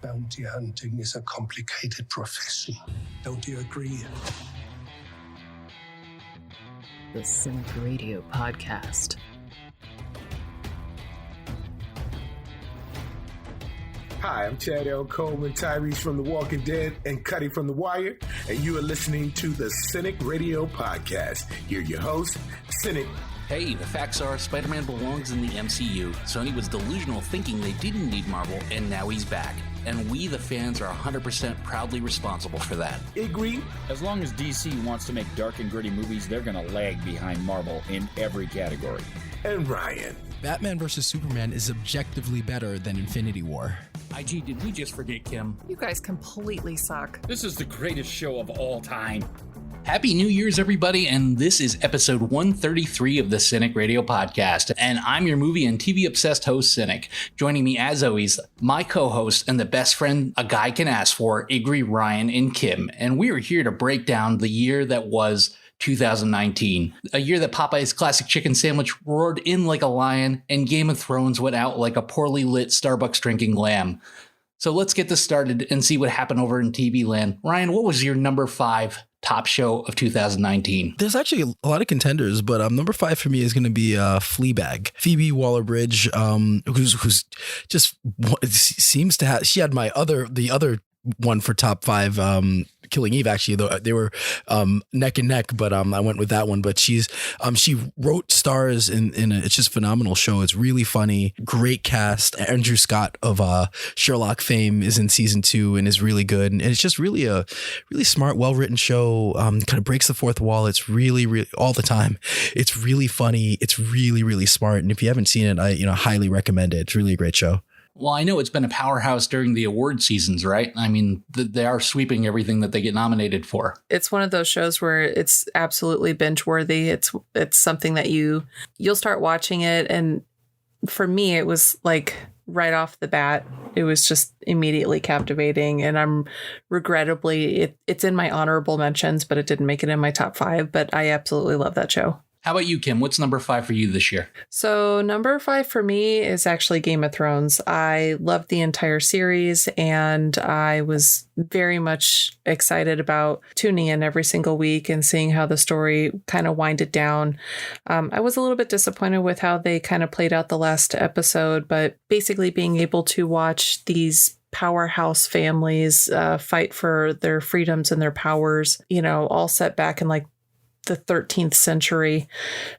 Bounty hunting is a complicated profession. Don't you agree? The Cinik Radio Podcast. Hi, I'm Chad L. Coleman, Tyrese from The Walking Dead, and Cuddy from The Wire, and you are listening to the Cinik Radio Podcast. Here your host, Cinik. Hey, the facts are Spider-Man belongs in the MCU. Sony was delusional thinking they didn't need Marvel, and now he's back. And we, the fans, are 100% proudly responsible for that. Igrihe. As long as DC wants to make dark and gritty movies, they're going to lag behind Marvel in every category. And Ryan. Batman vs. Superman is objectively better than Infinity War. IG, did we just forget Kim? You guys completely suck. This is the greatest show of all time. Happy New Year's, everybody, and this is episode 133 of the Cinik Radio Podcast, and I'm your movie and TV-obsessed host, Cinik. Joining me, as always, my co-host and the best friend a guy can ask for, Igrihe, Ryan, and Kim, and we are here to break down the year that was 2019, a year that Popeye's classic chicken sandwich roared in like a lion, and Game of Thrones went out like a poorly lit Starbucks drinking lamb. So let's get this started and see what happened over in TV land. Ryan, what was your number 5 top show of 2019? There's actually a lot of contenders, but number 5 for me is going to be Fleabag. Phoebe Waller-Bridge, who's just seems to have. She had the other one for top 5. Killing Eve, actually, though they were neck and neck, but I went with that one. But she wrote stars in it's just phenomenal show. It's really funny, great cast. Andrew Scott of Sherlock fame is in season 2 and is really good, and it's just really a really smart, well written show. Kind of breaks the fourth wall. It's really all the time. It's really funny. It's really smart, and if you haven't seen it, I highly recommend it. It's really a great show. Well, I know it's been a powerhouse during the award seasons, right? I mean, they are sweeping everything that they get nominated for. It's one of those shows where it's absolutely binge worthy. It's something that you'll start watching it. And for me, it was like right off the bat, it was just immediately captivating. And I'm regrettably, it's in my honorable mentions, but it didn't make it in my top 5. But I absolutely love that show. How about you, Kim? What's number 5 for you this year? So number 5 for me is actually Game of Thrones. I loved the entire series, and I was very much excited about tuning in every single week and seeing how the story kind of winded down. I was a little bit disappointed with how they kind of played out the last episode, but basically being able to watch these powerhouse families fight for their freedoms and their powers, all set back in like the 13th century.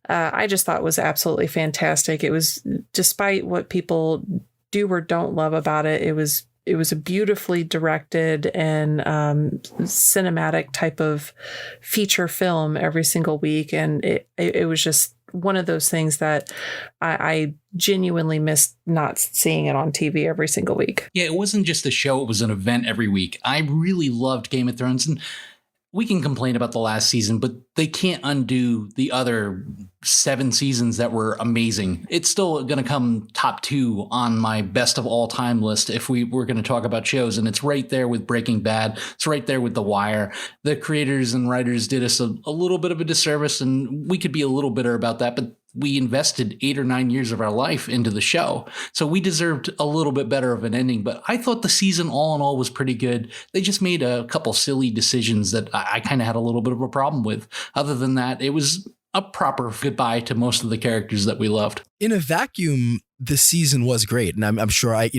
I just thought was absolutely fantastic. It was, despite what people do or don't love about it, it was a beautifully directed and cinematic type of feature film every single week. And it was just one of those things that I genuinely missed not seeing it on TV every single week. Yeah, it wasn't just a show. It was an event every week. I really loved Game of Thrones, and we can complain about the last season, but they can't undo the other 7 seasons that were amazing. It's still going to come top 2 on my best of all time list if we were going to talk about shows. And it's right there with Breaking Bad. It's right there with The Wire. The creators and writers did us a little bit of a disservice, and we could be a little bitter about that, but we invested 8 or 9 years of our life into the show. So we deserved a little bit better of an ending, but I thought the season all in all was pretty good. They just made a couple silly decisions that I kind of had a little bit of a problem with. Other than that, it was a proper goodbye to most of the characters that we loved. In a vacuum, the season was great. And I'm sure I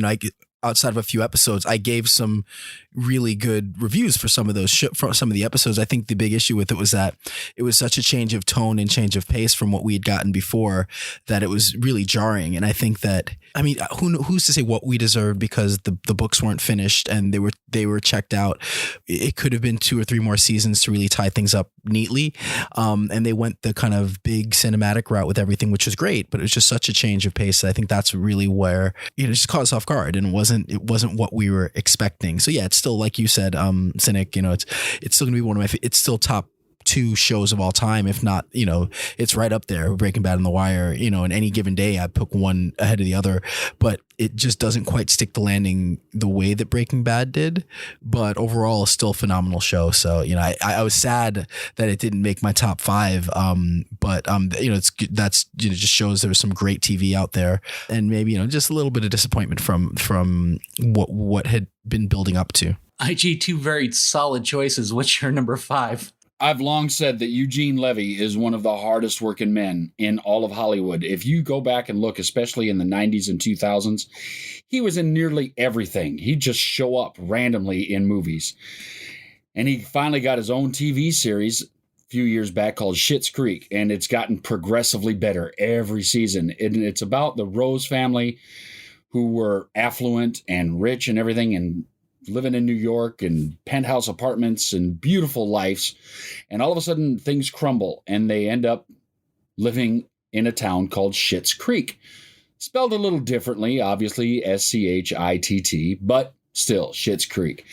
outside of a few episodes, I gave some really good reviews for some of those for some of the episodes. I think the big issue with it was that it was such a change of tone and change of pace from what we had gotten before that it was really jarring. And I think that, I mean, who's to say what we deserved because the books weren't finished and they were checked out. It could have been 2 or 3 more seasons to really tie things up neatly. And they went the kind of big cinematic route with everything, which was great, but it was just such a change of pace. I think that's really where it just caught us off guard, and it wasn't what we were expecting. So yeah, it's still, like you said, Cinik, it's still gonna be one of my, it's still top two shows of all time, if not, it's right up there, Breaking Bad and The Wire. In any given day, I pick one ahead of the other, but it just doesn't quite stick the landing the way that Breaking Bad did. But overall, still a phenomenal show. So, I was sad that it didn't make my top 5. But it's good. That's, just shows there was some great TV out there, and maybe, just a little bit of disappointment from what had been building up to. IG, two very solid choices. What's your number 5? I've long said that Eugene Levy is one of the hardest working men in all of Hollywood. If you go back and look, especially in the 90s and 2000s, he was in nearly everything. He'd just show up randomly in movies. And he finally got his own TV series a few years back called Schitt's Creek, and it's gotten progressively better every season. And it's about the Rose family, who were affluent and rich and everything, and living in New York and penthouse apartments and beautiful lives. And all of a sudden things crumble and they end up living in a town called Schitt's Creek. Spelled a little differently, obviously Schitt, but still Schitt's Creek.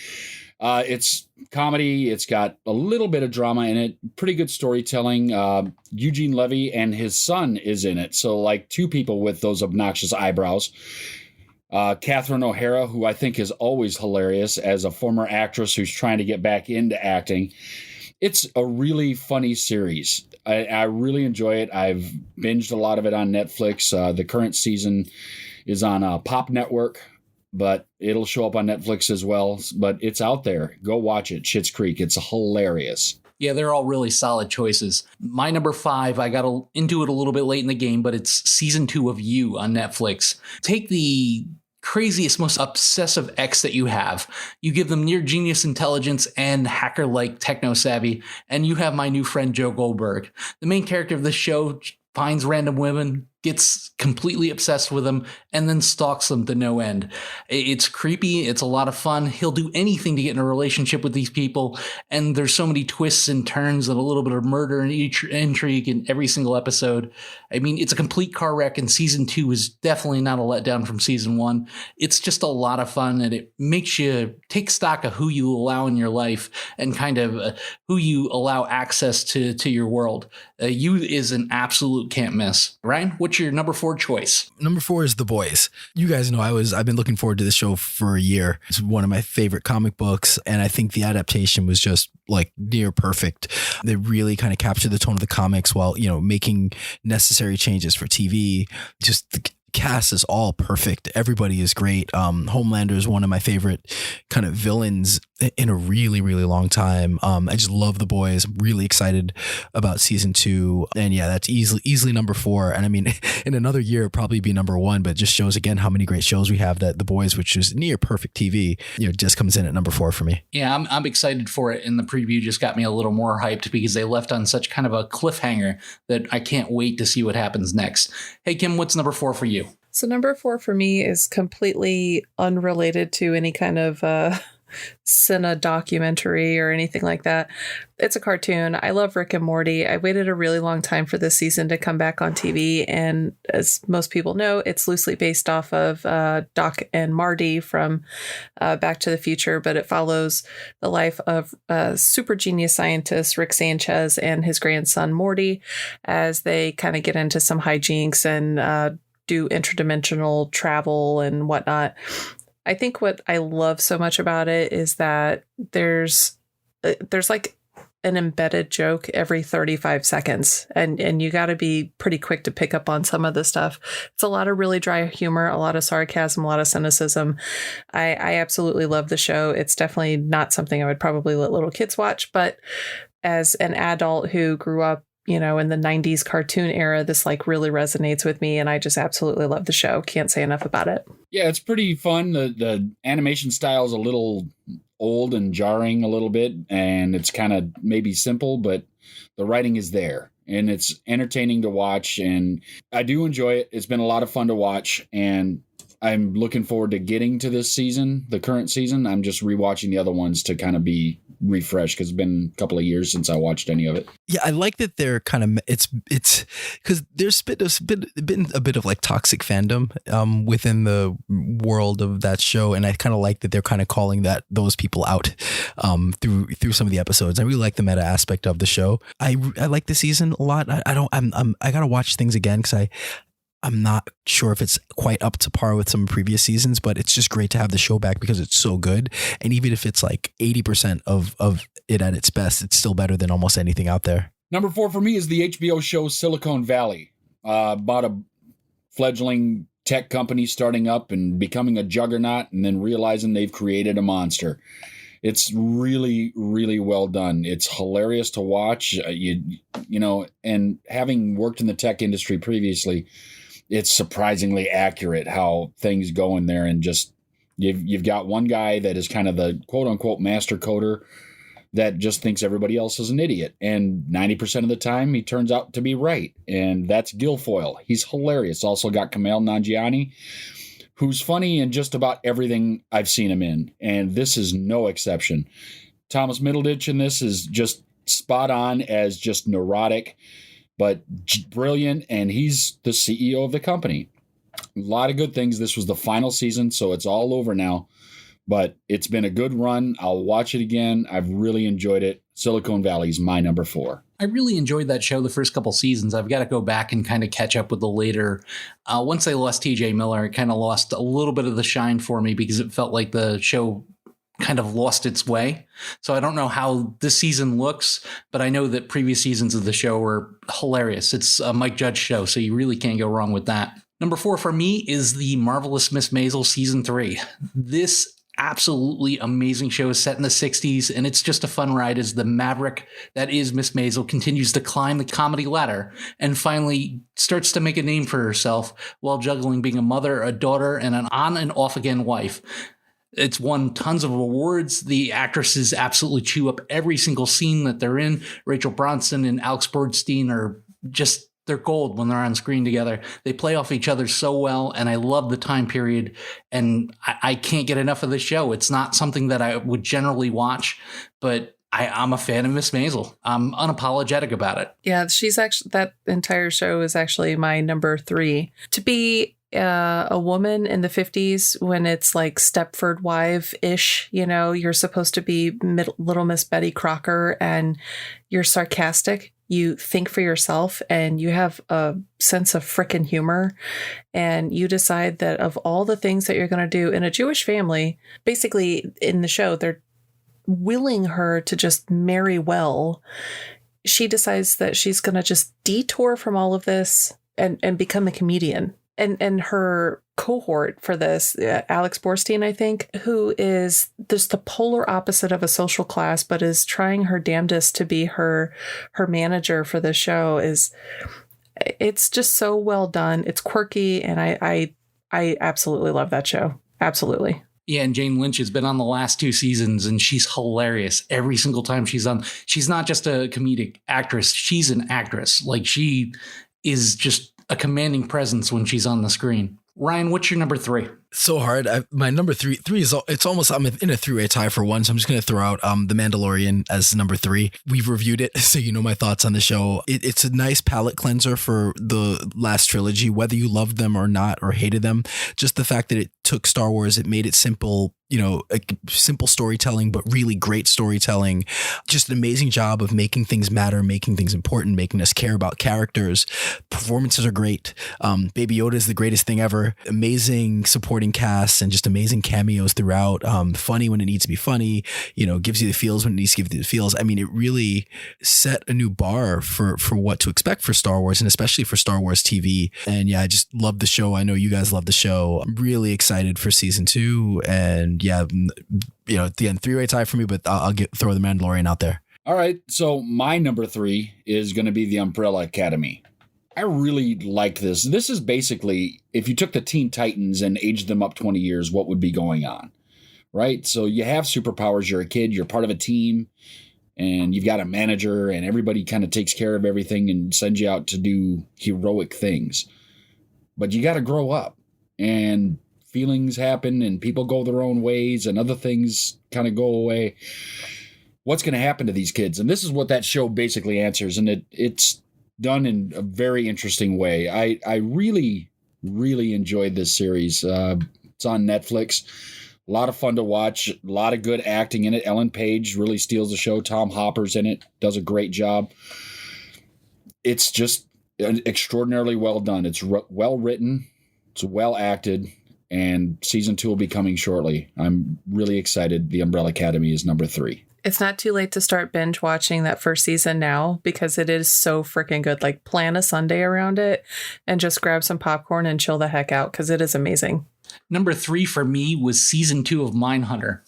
It's comedy. It's got a little bit of drama in it. Pretty good storytelling. Eugene Levy and his son is in it. So like two people with those obnoxious eyebrows. Catherine O'Hara, who I think is always hilarious as a former actress who's trying to get back into acting. It's a really funny series. I really enjoy it. I've binged a lot of it on Netflix. The current season is on Pop Network, but it'll show up on Netflix as well. But it's out there. Go watch it. Schitt's Creek. It's hilarious. Yeah, they're all really solid choices. My number 5, I got into it a little bit late in the game, but it's season 2 of You on Netflix. Take the craziest, most obsessive ex that you have. You give them near genius intelligence and hacker-like techno savvy, and you have my new friend Joe Goldberg. The main character of this show finds random women, gets completely obsessed with them, and then stalks them to no end. It's creepy. It's a lot of fun. He'll do anything to get in a relationship with these people. And there's so many twists and turns and a little bit of murder and intrigue in every single episode. I mean, it's a complete car wreck, and season 2 is definitely not a letdown from season 1. It's just a lot of fun, and it makes you take stock of who you allow in your life and kind of who you allow access to your world. You is an absolute can't miss. Ryan, what's your number 4 choice? Number 4 is The Boys. You guys know I've been looking forward to this show for a year. It's one of my favorite comic books, and I think the adaptation was just like near perfect. They really kind of captured the tone of the comics while, making necessary changes for TV. Just the cast is all perfect. Everybody is great. Homelander is one of my favorite kind of villains in a really, really long time. I just love The Boys. I'm really excited about season 2. And yeah, that's easily number 4. And I mean, in another year, it'll probably be number 1, but it just shows again how many great shows we have that The Boys, which is near perfect TV, just comes in at number 4 for me. Yeah, I'm excited for it. And the preview just got me a little more hyped because they left on such kind of a cliffhanger that I can't wait to see what happens next. Hey, Kim, what's number 4 for you? So number 4 for me is completely unrelated to any kind of Cine documentary or anything like that. It's a cartoon. I love Rick and Morty. I waited a really long time for this season to come back on TV. And as most people know, it's loosely based off of Doc and Marty from Back to the Future, but it follows the life of super genius scientist Rick Sanchez and his grandson Morty as they kind of get into some hijinks and do interdimensional travel and whatnot. I think what I love so much about it is that there's like an embedded joke every 35 seconds. And you got to be pretty quick to pick up on some of the stuff. It's a lot of really dry humor, a lot of sarcasm, a lot of cynicism. I absolutely love the show. It's definitely not something I would probably let little kids watch, but as an adult who grew up, in the 90s cartoon era, this like really resonates with me, and I just absolutely love the show. Can't say enough about it. Yeah, it's pretty fun. The animation style is a little old and jarring a little bit, and it's kind of maybe simple, but the writing is there, and it's entertaining to watch, and I do enjoy it. It's been a lot of fun to watch, and I'm looking forward to getting to this season, the current season. I'm just rewatching the other ones to kind of be refresh because it's been a couple of years since I watched any of it. Yeah, I like that they're kind of it's because there's been a bit of like toxic fandom within the world of that show, and I kind of like that they're kind of calling those people out through some of the episodes. I really like the meta aspect of the show. I like the season a lot. I gotta watch things again because I'm not sure if it's quite up to par with some previous seasons, but it's just great to have the show back because it's so good. And even if it's like 80% of it at its best, it's still better than almost anything out there. Number 4 for me is the HBO show Silicon Valley, about a fledgling tech company starting up and becoming a juggernaut and then realizing they've created a monster. It's really, really well done. It's hilarious to watch, you know, and having worked in the tech industry previously, it's surprisingly accurate how things go in there. And just you've got one guy that is kind of the quote unquote master coder that just thinks everybody else is an idiot. And 90% of the time he turns out to be right. And that's Guilfoyle. He's hilarious. Also got Kumail Nanjiani, who's funny in just about everything I've seen him in. And this is no exception. Thomas Middleditch in this is just spot on as just neurotic, but brilliant. And he's the CEO of the company. A lot of good things. This was the final season, so it's all over now. But it's been a good run. I'll watch it again. I've really enjoyed it. Silicon Valley's my number 4. I really enjoyed that show the first couple seasons. I've got to go back and kind of catch up with the later. Once they lost TJ Miller, it kind of lost a little bit of the shine for me because it felt like the show kind of lost its way. So I don't know how this season looks, but I know that previous seasons of the show were hilarious. It's a Mike Judge show, so you really can't go wrong with that. Number 4 for me is The Marvelous Miss Maisel Season 3. This absolutely amazing show is set in the 60s, and it's just a fun ride as the maverick that is Miss Maisel continues to climb the comedy ladder and finally starts to make a name for herself while juggling being a mother, a daughter, and an on and off again wife. It's won tons of awards. The actresses absolutely chew up every single scene that they're in. Rachel Bronson and Alex Borstein are just, they're gold when they're on screen together. They play off each other so well, and I love the time period, and I can't get enough of this show. It's not something that I would generally watch, but I'm a fan of Miss Maisel. I'm unapologetic about it. Yeah, she's actually, that entire show is actually my number 3. To be a woman in the 50s when it's like Stepford Wife-ish, you know, you're supposed to be Little Miss Betty Crocker and you're sarcastic. You think for yourself and you have a sense of frickin' humor, and you decide that of all the things that you're going to do in a Jewish family, basically in the show, they're willing her to just marry well. She decides that she's going to just detour from all of this and become a comedian. And her cohort for this, Alex Borstein, I think, who is just the polar opposite of a social class, but is trying her damnedest to be her manager for the show, it's just so well done. It's quirky, and I absolutely love that show. Absolutely. Yeah, and Jane Lynch has been on the last 2 seasons, and she's hilarious every single time she's on. She's not just a comedic actress. She's an actress. Like, she is just a commanding presence when she's on the screen. Ryan, what's your number 3? So hard. My number three is, it's almost, I'm in a 3-way tie for 1. So I'm just going to throw out The Mandalorian as number 3. We've reviewed it, so you know my thoughts on the show. It's a nice palate cleanser for the last trilogy, whether you loved them or not, or hated them. Just the fact that it took Star Wars, it made it simple, you know, simple storytelling, but really great storytelling. Just an amazing job of making things matter, making things important, making us care about characters. Performances are great. Baby Yoda is the greatest thing ever. Amazing supporting cast and just amazing cameos throughout. Funny when it needs to be funny, you know, gives you the feels when it needs to give you the feels. I mean, it really set a new bar for what to expect for Star Wars, and especially for Star Wars TV. And yeah, I just love the show. I know you guys love the show. I'm really excited for season 2. And yeah, you know, at the end, 3-way tie for me, but I'll throw The Mandalorian out there. All right. So my number 3 is going to be The Umbrella Academy. I really liked this. This is basically, if you took the Teen Titans and aged them up 20 years, what would be going on, right? So you have superpowers. You're a kid. You're part of a team, and you've got a manager, and everybody kind of takes care of everything and sends you out to do heroic things. But you got to grow up, and feelings happen, and people go their own ways, and other things kind of go away. what's going to happen to these kids? And this is what that show basically answers. And it's done in a very interesting way. I really, really enjoyed this series. It's on Netflix. A lot of fun to watch. A lot of good acting in it. Ellen Page really steals the show. Tom Hopper's in it. Does a great job. It's just extraordinarily well done. It's well written. It's well acted. And season 2 will be coming shortly. I'm really excited. The Umbrella Academy is number 3. It's not too late to start binge watching that first season now because it is so freaking good. Like, plan a Sunday around it and just grab some popcorn and chill the heck out because it is amazing. Number 3 for me was season 2 of Mindhunter.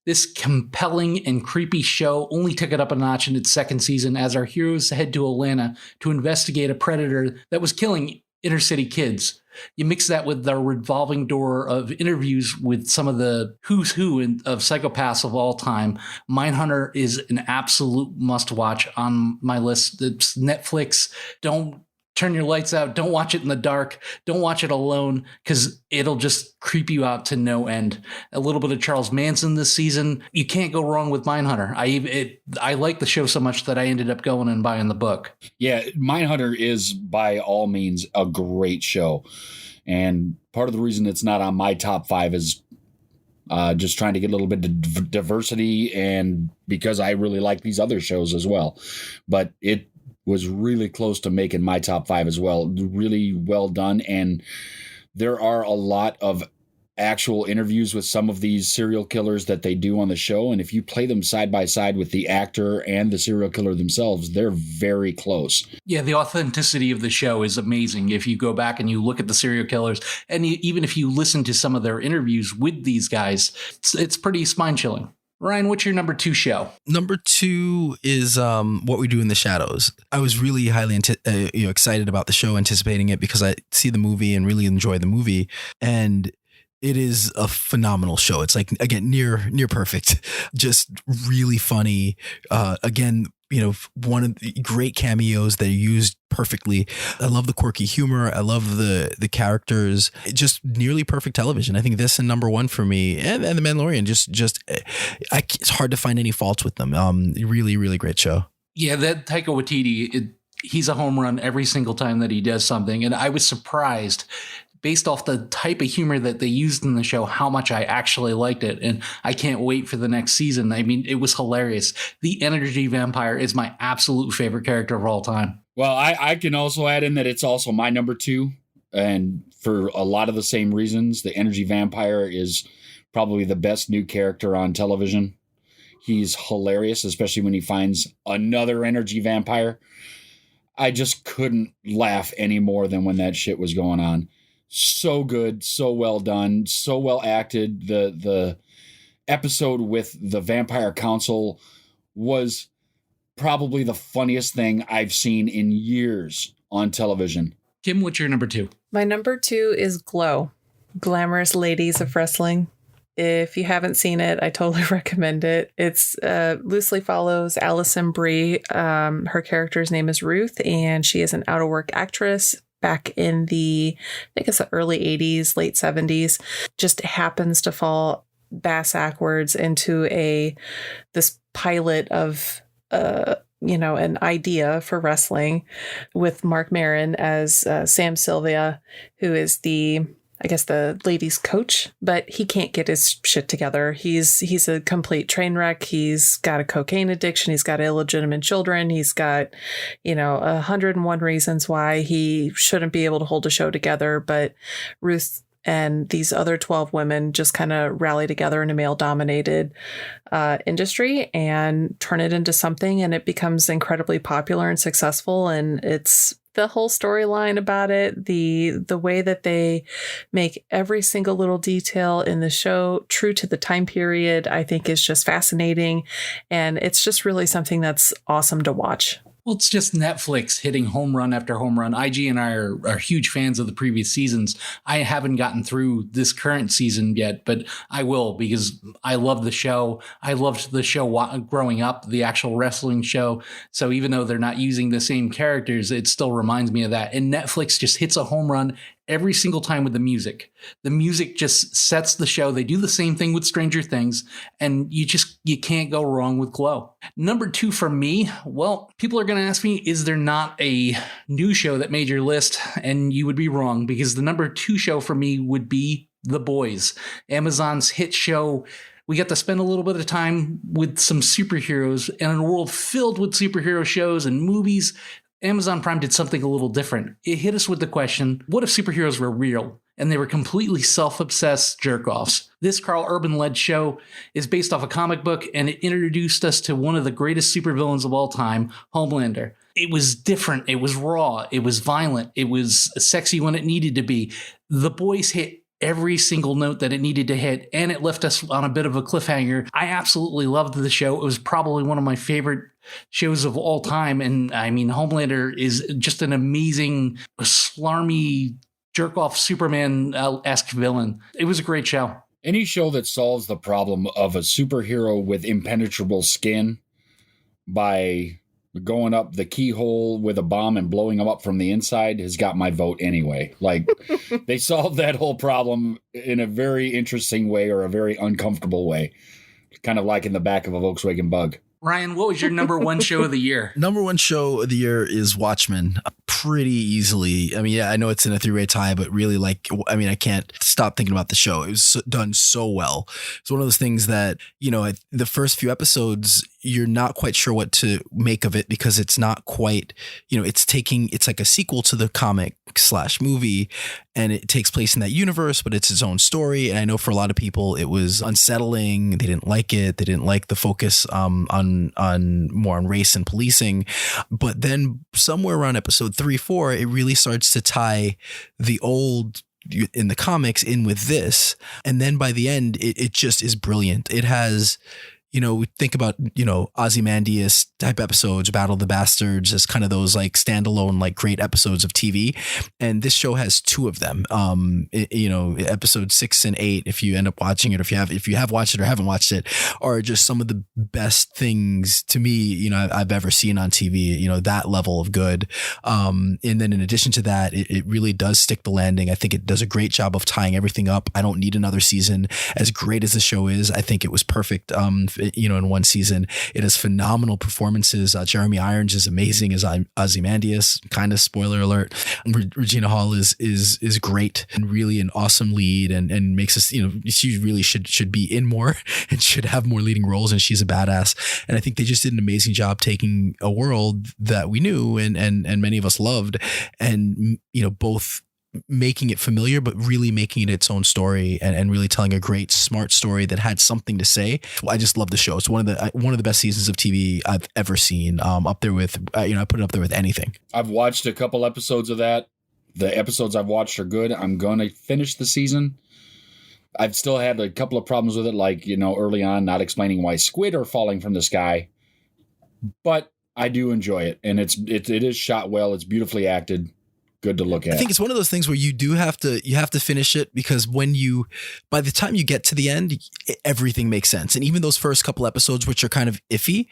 This compelling and creepy show only took it up a notch in its second season as our heroes head to Atlanta to investigate a predator that was killing inner city kids. You mix that with the revolving door of interviews with some of the who's who of psychopaths of all time. Mindhunter is an absolute must watch on my list. It's Netflix. Don't turn your lights out. Don't watch it in the dark. Don't watch it alone because it'll just creep you out to no end. A little bit of Charles Manson this season. You can't go wrong with Mindhunter. I like the show so much that I ended up going and buying the book. Yeah, Mindhunter is by all means a great show. And part of the reason it's not on my top 5 is just trying to get a little bit of diversity and because I really like these other shows as well. But it was really close to making my top 5 as well. Really well done. And there are a lot of actual interviews with some of these serial killers that they do on the show. And if you play them side by side with the actor and the serial killer themselves, they're very close. Yeah, the authenticity of the show is amazing. If you go back and you look at the serial killers, and even if you listen to some of their interviews with these guys, it's pretty spine-chilling. Ryan, what's your number 2 show? Number 2 is What We Do in the Shadows. I was really highly excited about the show, anticipating it because I see the movie and really enjoy the movie. And it is a phenomenal show. It's like, again, near perfect, just really funny. Again, one of the great cameos that are used perfectly. I love the quirky humor. I love the characters. Just nearly perfect television. I think this is number 1 for me. And The Mandalorian, it's hard to find any faults with them. Really, really great show. Yeah, that Taika Waititi, he's a home run every single time that he does something. And I was surprised based off the type of humor that they used in the show, how much I actually liked it. And I can't wait for the next season. I mean, it was hilarious. The energy vampire is my absolute favorite character of all time. Well, I can also add in that it's also my number 2. And for a lot of the same reasons, the energy vampire is probably the best new character on television. He's hilarious, especially when he finds another energy vampire. I just couldn't laugh any more than when that shit was going on. So good, so well done, so well acted. The episode with the Vampire Council was probably the funniest thing I've seen in years on television. Kim, what's your number 2? My number 2 is Glow, Glamorous Ladies of Wrestling. If you haven't seen it, I totally recommend it. It's loosely follows Allison Brie. Her character's name is Ruth, and she is an out-of-work actress back in the, I think it's the early 80s, late 70s. Just happens to fall backwards into this pilot of an idea for wrestling with Mark Maron as Sam Sylvia, who is the ladies coach, but he can't get his shit together. He's a complete train wreck. He's got a cocaine addiction. He's got illegitimate children. He's got, 101 reasons why he shouldn't be able to hold a show together. But Ruth and these other 12 women just kind of rally together in a male-dominated industry and turn it into something, and it becomes incredibly popular and successful. And it's the whole storyline about it, the way that they make every single little detail in the show true to the time period, I think is just fascinating. And it's just really something that's awesome to watch. Well, it's just Netflix hitting home run after home run. IG and I are huge fans of the previous seasons. I haven't gotten through this current season yet, but I will because I love the show. I loved the show growing up, the actual wrestling show. So even though they're not using the same characters, it still reminds me of that. And Netflix just hits a home run every single time with the music. The music just sets the show. They do the same thing with Stranger Things, and you can't go wrong with Glow. Number 2 for me, well, people are going to ask me, is there not a new show that made your list? And you would be wrong, because the number 2 show for me would be The Boys, Amazon's hit show. We got to spend a little bit of time with some superheroes, and in a world filled with superhero shows and movies, Amazon Prime did something a little different. It hit us with the question, what if superheroes were real and they were completely self-obsessed jerk-offs? This Carl Urban-led show is based off a comic book, and it introduced us to one of the greatest supervillains of all time, Homelander. It was different. It was raw. It was violent. It was sexy when it needed to be. The Boys hit every single note that it needed to hit, and it left us on a bit of a cliffhanger. I absolutely loved the show. It was probably one of my favorite shows of all time. And I mean, Homelander is just an amazing, slarmy, jerk-off Superman-esque villain. It was a great show. Any show that solves the problem of a superhero with impenetrable skin by going up the keyhole with a bomb and blowing them up from the inside has got my vote anyway. Like, they solved that whole problem in a very interesting way, or a very uncomfortable way, kind of like in the back of a Volkswagen Bug. Ryan, what was your number 1 show of the year? Number 1 show of the year is Watchmen. Pretty easily. I mean, yeah, I know it's in a 3-way tie, but really, I can't stop thinking about the show. It was done so well. It's one of those things that, the first few episodes, you're not quite sure what to make of it, because it's not quite, it's like a sequel to the comic / movie, and it takes place in that universe, but it's its own story. And I know for a lot of people, it was unsettling. They didn't like it. They didn't like the focus on more on race and policing. But then somewhere around episode 3-4, it really starts to tie the old in the comics in with this. And then by the end, it just is brilliant. It has, we think about, Ozymandias type episodes, Battle of the Bastards, as kind of those like standalone, like great episodes of TV. And this show has 2 of them. Episode 6 and 8, if you end up watching it, if you have watched it or haven't watched it, are just some of the best things to me, I've ever seen on TV, that level of good. And then in addition to that, it really does stick the landing. I think it does a great job of tying everything up. I don't need another season. As great as the show is, I think it was perfect. In 1 season. It has phenomenal performances. Jeremy Irons is amazing as Ozymandias, kind of spoiler alert. Regina Hall is great and really an awesome lead, and makes us, she really should be in more and should have more leading roles, and she's a badass. And I think they just did an amazing job taking a world that we knew and many of us loved, and both making it familiar, but really making it its own story, and really telling a great, smart story that had something to say. I just love the show. It's one of the best seasons of TV I've ever seen. Up there with, I put it up there with anything. I've watched a couple episodes of that. The episodes I've watched are good. I'm going to finish the season. I've still had a couple of problems with it, like, early on, not explaining why squid are falling from the sky. But I do enjoy it, and it is shot well. It's beautifully acted. Good to look at. I think it's one of those things where you have to finish it, because by the time you get to the end, everything makes sense. And even those first couple episodes, which are kind of iffy,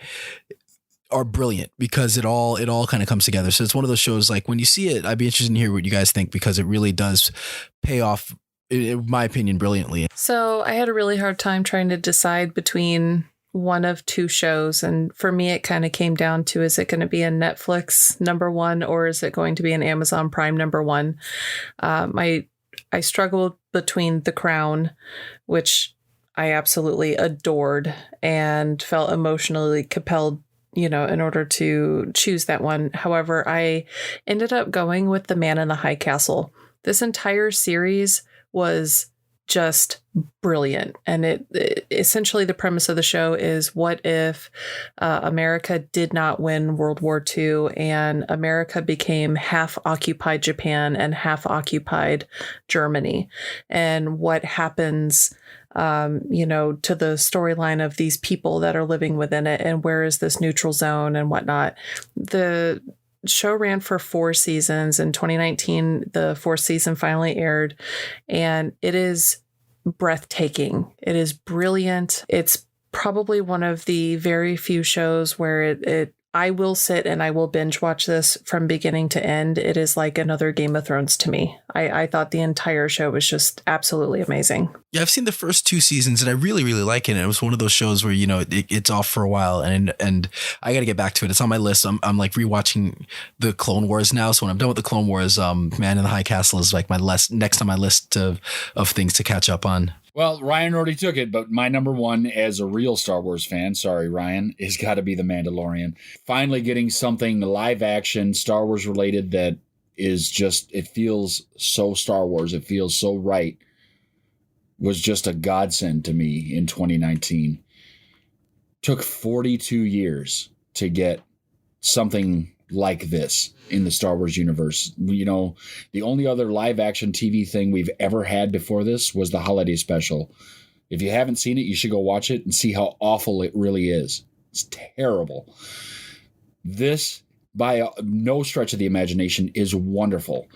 are brilliant, because it all kind of comes together. So it's one of those shows, like, when you see it, I'd be interested in hear what you guys think, because it really does pay off, in my opinion, brilliantly. So I had a really hard time trying to decide between one of 2 shows. And for me, it kind of came down to, is it going to be a Netflix number 1, or is it going to be an Amazon Prime number 1? I struggled between The Crown, which I absolutely adored and felt emotionally compelled, in order to choose that one. However, I ended up going with The Man in the High Castle. This entire series was just brilliant. And it essentially, the premise of the show is, what if America did not win World War II, and America became half occupied Japan and half occupied Germany? And what happens, to the storyline of these people that are living within it, and where is this neutral zone and whatnot. The show ran for 4 seasons. In 2019, the 4th season finally aired, and it is breathtaking. It is brilliant. It's probably one of the very few shows where it I will sit and I will binge watch this from beginning to end. It is like another Game of Thrones to me. I thought the entire show was just absolutely amazing. Yeah, I've seen the first 2 seasons and I really, really like it. It was one of those shows where, you know, it's off for a while and I got to get back to it. It's on my list. I'm like rewatching the Clone Wars now. So when I'm done with the Clone Wars, Man in the High Castle is like next on my list of things to catch up on. Well, Ryan already took it, but my number one as a real Star Wars fan, sorry, Ryan, has got to be The Mandalorian. Finally getting something live action, Star Wars related that is just, it feels so Star Wars. It feels so right. Was just a godsend to me in 2019. Took 42 years to get something like this in the Star Wars universe. You know, the only other live action TV thing we've ever had before this was the holiday special. If you haven't seen it, you should go watch it and see how awful it really is. It's terrible. This, by no stretch of the imagination, is wonderful.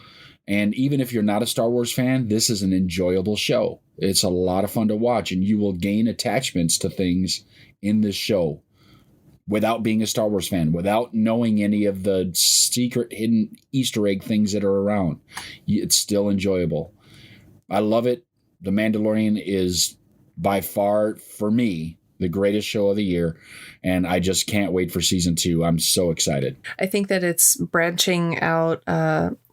And even if you're not a Star Wars fan, this is an enjoyable show. It's a lot of fun to watch, and you will gain attachments to things in this show without being a Star Wars fan, without knowing any of the secret hidden Easter egg things that are around. It's still enjoyable. I love it. The Mandalorian is by far, for me, the greatest show of the year, and I just can't wait for season 2. I'm so excited. I think that it's branching out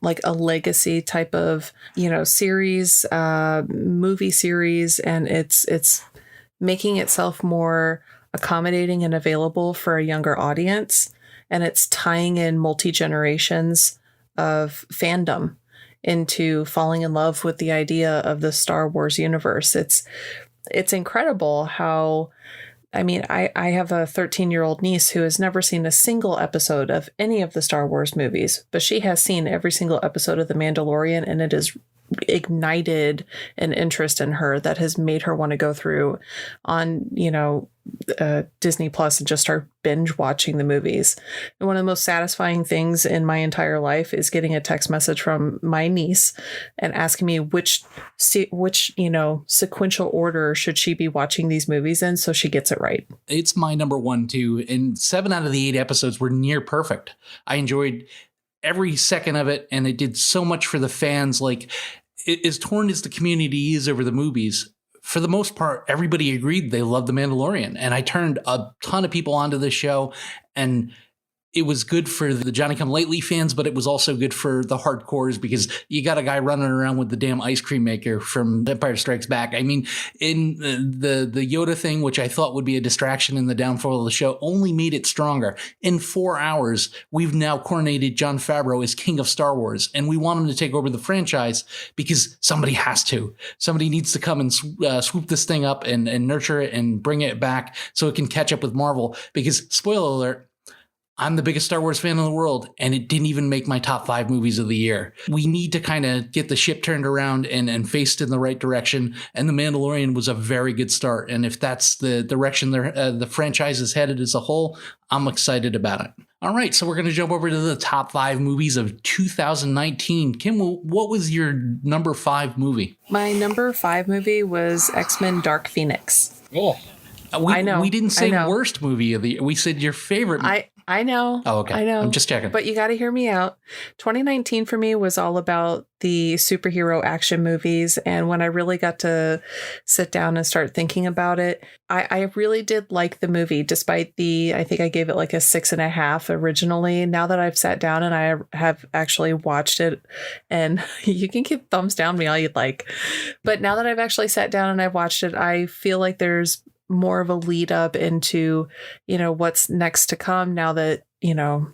like a legacy type of, you know, series, movie series, and it's making itself more accommodating and available for a younger audience, and it's tying in multi-generations of fandom into falling in love with the idea of the Star Wars universe. It's incredible how, I mean, I have a 13-year-old niece who has never seen a single episode of any of the Star Wars movies, but she has seen every single episode of The Mandalorian, and it has ignited an interest in her that has made her want to go through on, you know, Disney Plus and just start binge watching the movies. And one of the most satisfying things in my entire life is getting a text message from my niece and asking me which you know, sequential order should she be watching these movies in, so she gets it right. It's my number one too, and 7 out of the 8 episodes were near perfect. I enjoyed every second of it, and it did so much for the fans. Like, as torn as the community is over the movies, for the most part, everybody agreed they loved The Mandalorian. And I turned a ton of people onto the show, and it was good for the Johnny-come-lately fans, but it was also good for the hardcores because you got a guy running around with the damn ice cream maker from Empire Strikes Back. I mean, in the Yoda thing, which I thought would be a distraction in the downfall of the show, only made it stronger. In 4 hours, we've now coronated Jon Favreau as king of Star Wars, and we want him to take over the franchise because somebody has to. Somebody needs to come and swoop this thing up and nurture it and bring it back so it can catch up with Marvel. Because, spoiler alert, I'm the biggest Star Wars fan in the world, and it didn't even make my top 5 movies of the year. We need to kind of get the ship turned around and faced in the right direction, and The Mandalorian was a very good start. And if that's the direction the franchise is headed as a whole, I'm excited about it. All right, so we're going to jump over to the top 5 movies of 2019. Kim, what was your number 5 movie? My number 5 movie was X-Men Dark Phoenix. Oh, I know. We didn't say worst movie of the year. We said your favorite. I know. Oh, okay. I know. I'm just checking. But you got to hear me out. 2019 for me was all about the superhero action movies. And when I really got to sit down and start thinking about it, I really did like the movie, despite I think I gave it like a 6.5 originally. Now that I've sat down and I have actually watched it, and you can keep thumbs down me all you'd like. But now that I've actually sat down and I've watched it, I feel like there's more of a lead up into, you know, what's next to come now that, you know,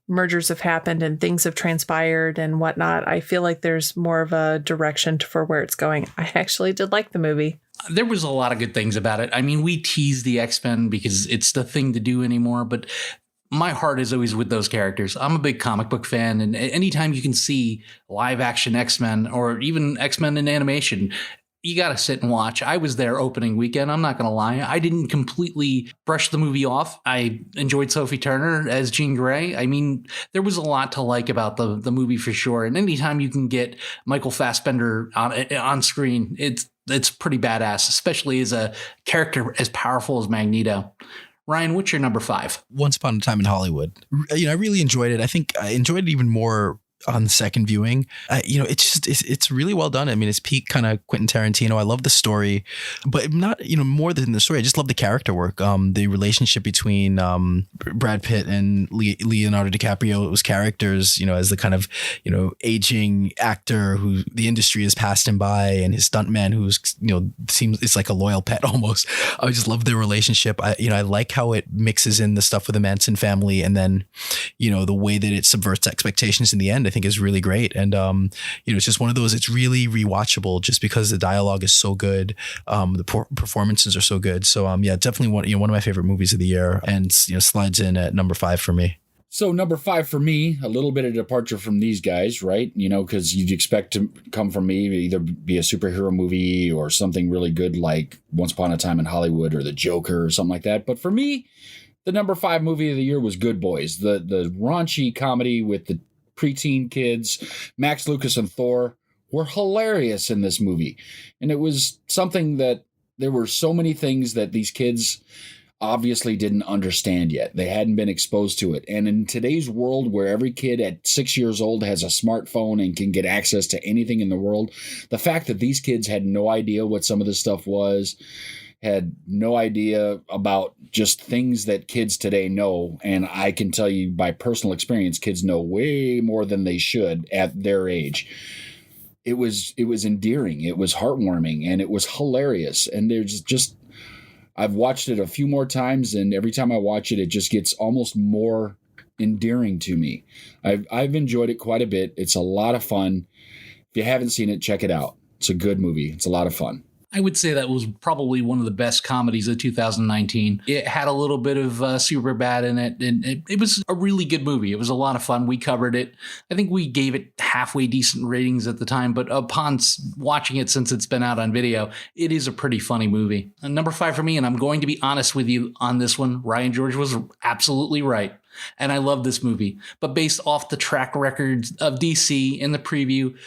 mergers have happened and things have transpired and whatnot. I feel like there's more of a direction for where it's going. I actually did like the movie. There was a lot of good things about it. I mean, we tease the X-Men because it's the thing to do anymore, but my heart is always with those characters. I'm a big comic book fan, and anytime you can see live action X-Men or even X-Men in animation, you got to sit and watch. I was there opening weekend. I'm not going to lie. I didn't completely brush the movie off. I enjoyed Sophie Turner as Jean Grey. I mean, there was a lot to like about the movie for sure. And anytime you can get Michael Fassbender on screen, it's pretty badass, especially as a character as powerful as Magneto. Ryan, what's your number 5? Once Upon a Time in Hollywood. I really enjoyed it. I think I enjoyed it even more on the second viewing. It's really well done. I mean, it's peak kind of Quentin Tarantino. I love the story, but not, more than the story. I just love the character work. The relationship between Brad Pitt and Leonardo DiCaprio's characters, as the kind of, aging actor who the industry has passed him by, and his stuntman who's, seems it's like a loyal pet almost. I just love their relationship. I like how it mixes in the stuff with the Manson family, and then, the way that it subverts expectations in the end, I think is really great. And, it's just one of those, it's really rewatchable just because the dialogue is so good. The performances are so good. So, definitely one of my favorite movies of the year, and, slides in at number 5 for me. So number 5 for me, a little bit of departure from these guys, right? Because you'd expect to come from me, either be a superhero movie or something really good like Once Upon a Time in Hollywood or The Joker or something like that. But for me, the number 5 movie of the year was Good Boys, the raunchy comedy with the preteen kids. Max Lucas and Thor were hilarious in this movie. And it was something that there were so many things that these kids obviously didn't understand yet. They hadn't been exposed to it. And in today's world where every kid at 6 years old has a smartphone and can get access to anything in the world, the fact that these kids had no idea what some of this stuff was, had no idea about just things that kids today know. And I can tell you by personal experience, kids know way more than they should at their age. It was endearing. It was heartwarming, and it was hilarious. And I've watched it a few more times, and every time I watch it, it just gets almost more endearing to me. I've enjoyed it quite a bit. It's a lot of fun. If you haven't seen it, check it out. It's a good movie. It's a lot of fun. I would say that was probably one of the best comedies of 2019. It had a little bit of Superbad in it, and it was a really good movie. It was a lot of fun. We covered it. I think we gave it halfway decent ratings at the time, but upon watching it since it's been out on video, it is a pretty funny movie. And number 5 for me, and I'm going to be honest with you on this one, Ryan George was absolutely right. And I love this movie. But based off the track record of DC in the preview,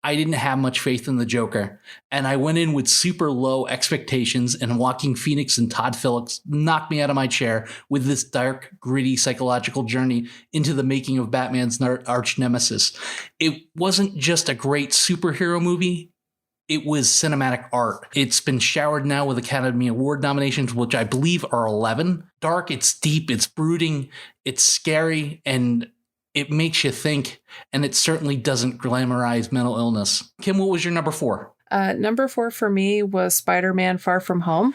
I didn't have much faith in the Joker, and I went in with super low expectations, and Joaquin Phoenix and Todd Phillips knocked me out of my chair with this dark, gritty psychological journey into the making of Batman's arch nemesis. It wasn't just a great superhero movie. It was cinematic art. It's been showered now with Academy Award nominations, which I believe are 11. Dark, it's deep, it's brooding, it's scary, and it makes you think, and it certainly doesn't glamorize mental illness. Kim, what was your number 4? Number 4 for me was Spider-Man Far From Home.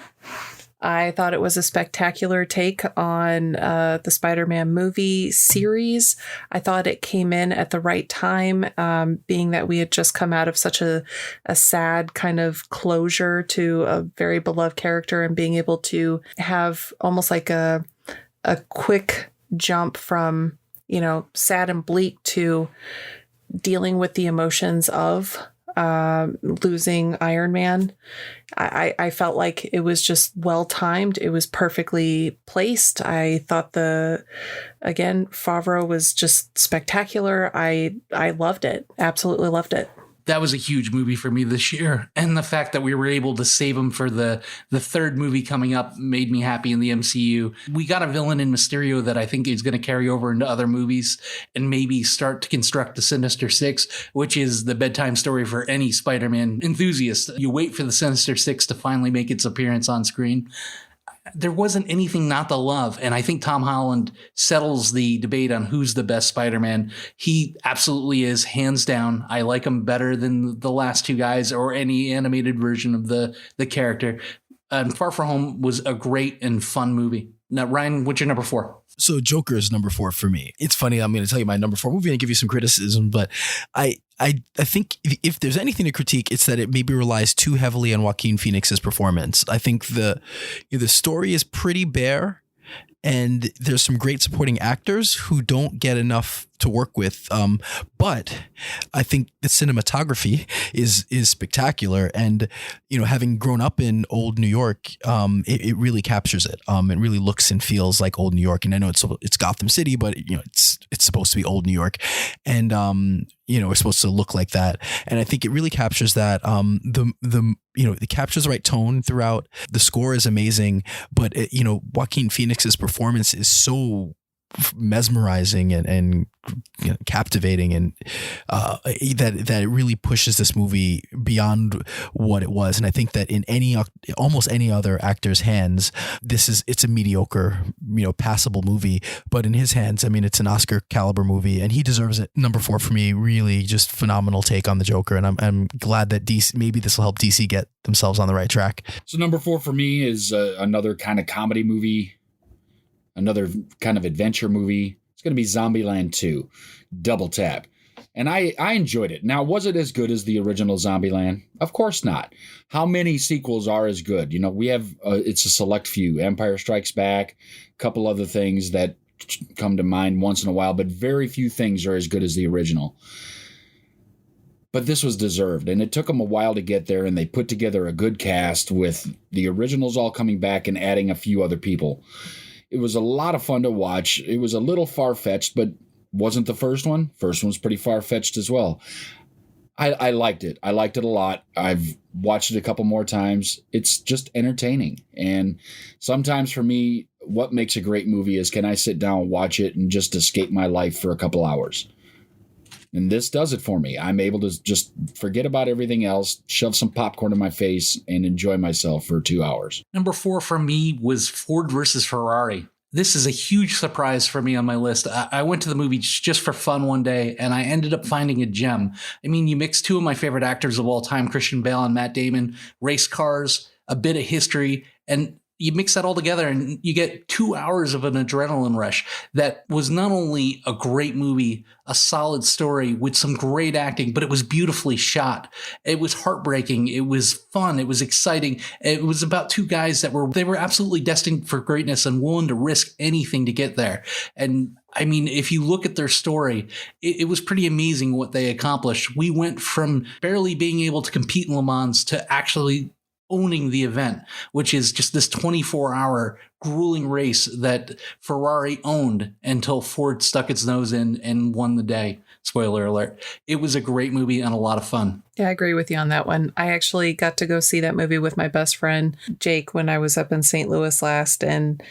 I thought it was a spectacular take on the Spider-Man movie series. I thought it came in at the right time, being that we had just come out of such a sad kind of closure to a very beloved character, and being able to have almost like a quick jump from sad and bleak to dealing with the emotions of losing Iron Man. I felt like it was just well timed. It was perfectly placed. I thought Favreau was just spectacular. I loved it. Absolutely loved it. That was a huge movie for me this year. And the fact that we were able to save him for the third movie coming up made me happy in the MCU. We got a villain in Mysterio that I think is going to carry over into other movies and maybe start to construct the Sinister Six, which is the bedtime story for any Spider-Man enthusiast. You wait for the Sinister Six to finally make its appearance on screen. There wasn't anything not to love. And I think Tom Holland settles the debate on who's the best Spider-Man. He absolutely is, hands down. I like him better than the last two guys or any animated version of the character. And Far From Home was a great and fun movie. Now, Ryan, what's your number 4? So Joker is number 4 for me. It's funny. I'm going to tell you my number 4 movie and give you some criticism, but I think if there's anything to critique, it's that it maybe relies too heavily on Joaquin Phoenix's performance. I think the story is pretty bare, and there's some great supporting actors who don't get enough to work with. But I think the cinematography is spectacular. And, having grown up in old New York, it really captures it. It really looks and feels like old New York. And I know it's Gotham City, but it's supposed to be old New York. And, it's supposed to look like that. And I think it really captures that. It captures the right tone throughout. The score is amazing, but Joaquin Phoenix's performance is so mesmerizing and captivating, and that it really pushes this movie beyond what it was. And I think that in almost any other actor's hands, it's a mediocre, passable movie. But in his hands, it's an Oscar caliber movie, and he deserves it. Number 4 for me, really just phenomenal take on the Joker, and I'm glad that DC, maybe this will help DC get themselves on the right track. So number 4 for me is another kind of comedy movie. Another kind of adventure movie. It's going to be Zombieland 2, Double Tap. And I enjoyed it. Now, was it as good as the original Zombieland? Of course not. How many sequels are as good? We have, it's a select few. Empire Strikes Back, a couple other things that come to mind once in a while, but very few things are as good as the original. But this was deserved, and it took them a while to get there, and they put together a good cast with the originals all coming back and adding a few other people. It was a lot of fun to watch. It was a little far-fetched, but wasn't the first one. First one's pretty far-fetched as well. I liked it. I liked it a lot. I've watched it a couple more times. It's just entertaining. And sometimes for me, what makes a great movie is, can I sit down and watch it and just escape my life for a couple hours? And this does it for me. I'm able to just forget about everything else, shove some popcorn in my face, and enjoy myself for 2 hours. Number 4 for me was Ford versus Ferrari. This is a huge surprise for me on my list. I went to the movie just for fun one day, and I ended up finding a gem. You mix 2 of my favorite actors of all time, Christian Bale and Matt Damon, race cars, a bit of history, and you mix that all together and you get 2 hours of an adrenaline rush that was not only a great movie, a solid story with some great acting, but it was beautifully shot. It was heartbreaking. It was fun. It was exciting. It was about 2 guys that were absolutely destined for greatness and willing to risk anything to get there. And if you look at their story, it was pretty amazing what they accomplished. We went from barely being able to compete in Le Mans to actually owning the event, which is just this 24-hour grueling race that Ferrari owned until Ford stuck its nose in and won the day. Spoiler alert. It was a great movie and a lot of fun. Yeah, I agree with you on that one. I actually got to go see that movie with my best friend, Jake, when I was up in St. Louis last. And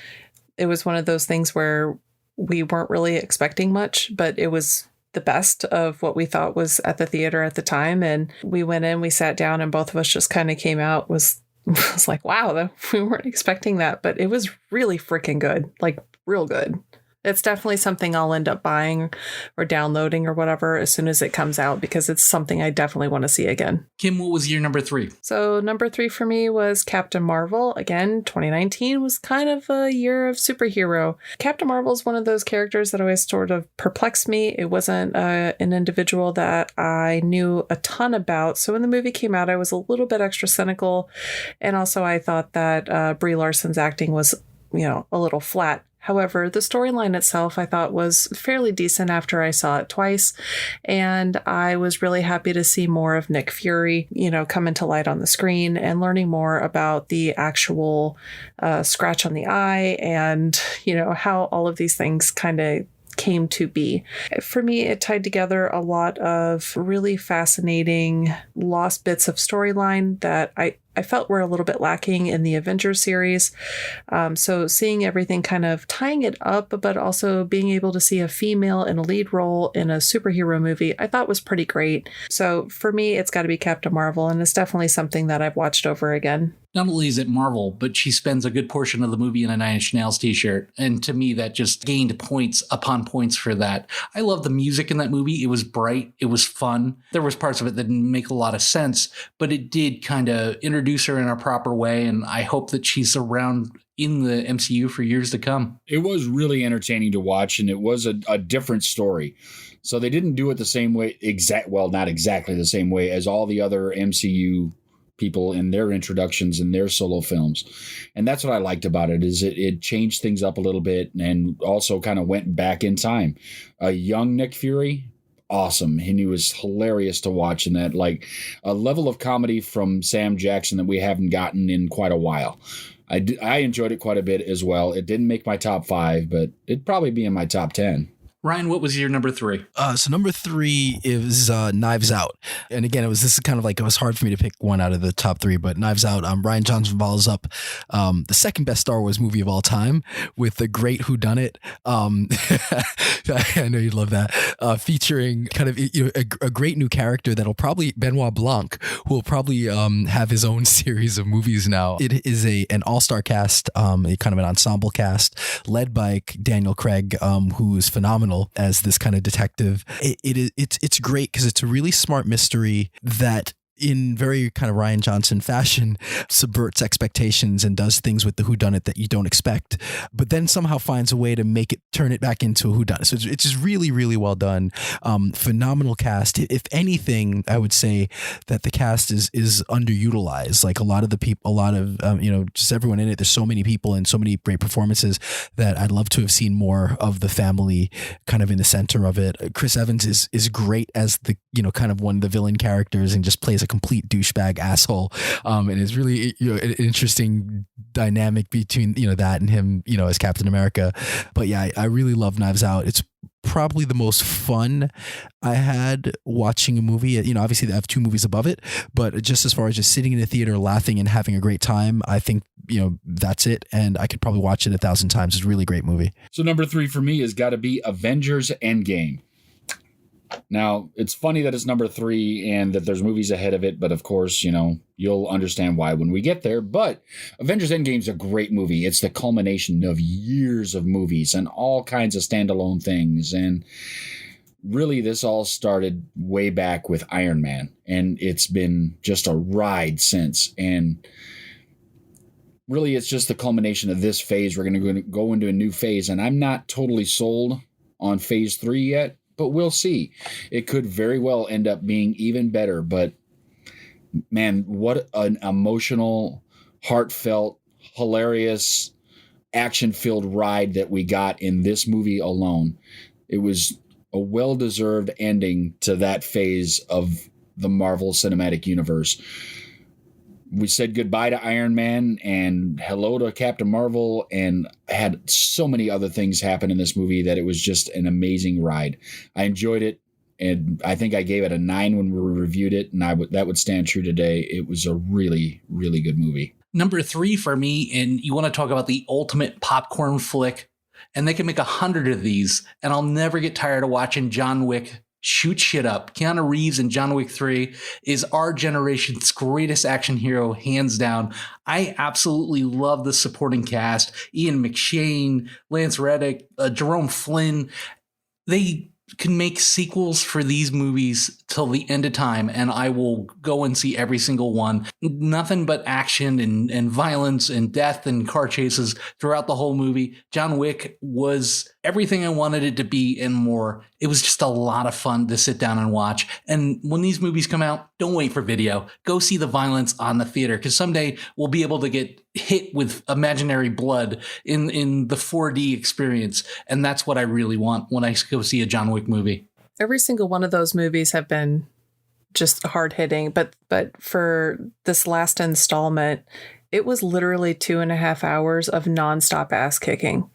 it was one of those things where we weren't really expecting much, but it was the best of what we thought was at the theater at the time. And we went in, we sat down, and both of us just kind of came out, was like, wow, we weren't expecting that, but it was really freaking good, like real good. It's definitely something I'll end up buying or downloading or whatever as soon as it comes out, because it's something I definitely want to see again. Kim, what was your number 3? So number 3 for me was Captain Marvel. Again, 2019 was kind of a year of superhero. Captain Marvel is one of those characters that always sort of perplexed me. It wasn't an individual that I knew a ton about. So when the movie came out, I was a little bit extra cynical. And also I thought that Brie Larson's acting was, a little flat. However, the storyline itself I thought was fairly decent after I saw it twice, and I was really happy to see more of Nick Fury, come into light on the screen, and learning more about the actual scratch on the eye and, how all of these things kind of came to be. For me, it tied together a lot of really fascinating lost bits of storyline that I felt were a little bit lacking in the Avengers series. So seeing everything kind of tying it up, but also being able to see a female in a lead role in a superhero movie, I thought was pretty great. So for me, it's got to be Captain Marvel, and it's definitely something that I've watched over again. Not only is it Marvel, but she spends a good portion of the movie in a Nine Inch Nails t-shirt. And to me, that just gained points upon points for that. I love the music in that movie. It was bright. It was fun. There was parts of it that didn't make a lot of sense, but it did kind of introduce her in a proper way. And I hope that she's around in the MCU for years to come. It was really entertaining to watch, and it was a different story. So they didn't do it the same way, not exactly the same way as all the other MCU people in their introductions and their solo films. And that's what I liked about it, is it changed things up a little bit and also kind of went back in time. A young Nick Fury, awesome. And he was hilarious to watch in that, like a level of comedy from Sam Jackson that we haven't gotten in quite a while. I enjoyed it quite a bit as well. It didn't make my top 5, but it'd probably be in my top 10. Ryan, what was your number 3? So number 3 is Knives Out. And again, it was hard for me to pick one out of the top 3, but Knives Out, Rian Johnson follows up the second best Star Wars movie of all time with the great Whodunit. I know you'd love that. Featuring kind of a great new character that'll probably, Benoit Blanc, who will probably have his own series of movies now. It is an all-star cast, a kind of an ensemble cast led by Daniel Craig, who is phenomenal as this kind of detective. It's great because it's a really smart mystery that, in very kind of Rian Johnson fashion, subverts expectations and does things with the whodunit that you don't expect, but then somehow finds a way to turn it back into a whodunit. So it's just really, really well done. Phenomenal cast. If anything, I would say that the cast is underutilized. Like a lot of the people, just everyone in it. There's so many people and so many great performances that I'd love to have seen more of the family kind of in the center of it. Chris Evans is great as the, kind of one of the villain characters and just plays a complete douchebag asshole. And it's really an interesting dynamic between that and him as Captain America. But yeah, I really love Knives Out. It's probably the most fun I had watching a movie. Obviously I have 2 movies above it, but just as far as just sitting in a theater laughing and having a great time, I think that's it, and I could probably watch it 1,000 times. It's a really great movie. So number 3 for me has got to be Avengers Endgame. Now, it's funny that it's number 3 and that there's movies ahead of it, but of course, you'll understand why when we get there. But Avengers Endgame is a great movie. It's the culmination of years of movies and all kinds of standalone things. And really, this all started way back with Iron Man, and it's been just a ride since. And really, it's just the culmination of this phase. We're going to go into a new phase, and I'm not totally sold on phase 3 yet. But we'll see. It could very well end up being even better. But man, what an emotional, heartfelt, hilarious, action-filled ride that we got in this movie alone. It was a well-deserved ending to that phase of the Marvel Cinematic Universe. We said goodbye to Iron Man and hello to Captain Marvel, and had so many other things happen in this movie that it was just an amazing ride. I enjoyed it, and I think I gave it a 9 when we reviewed it, and that would stand true today. It was a really, really good movie. Number 3 for me, and you want to talk about the ultimate popcorn flick, and they can make 100 of these, and I'll never get tired of watching John Wick shoot shit up. Keanu Reeves in John Wick 3 is our generation's greatest action hero, hands down. I absolutely love the supporting cast. Ian McShane, Lance Reddick, Jerome Flynn. They can make sequels for these movies till the end of time, and I will go and see every single one. Nothing but action and violence and death and car chases throughout the whole movie. John Wick was everything I wanted it to be and more. It was just a lot of fun to sit down and watch. And when these movies come out, don't wait for video. Go see the violence on the theater, because someday we'll be able to get hit with imaginary blood in the 4D experience. And that's what I really want when I go see a John Wick movie. Every single one of those movies have been just hard hitting, but for this last installment, it was literally 2.5 hours of nonstop ass kicking.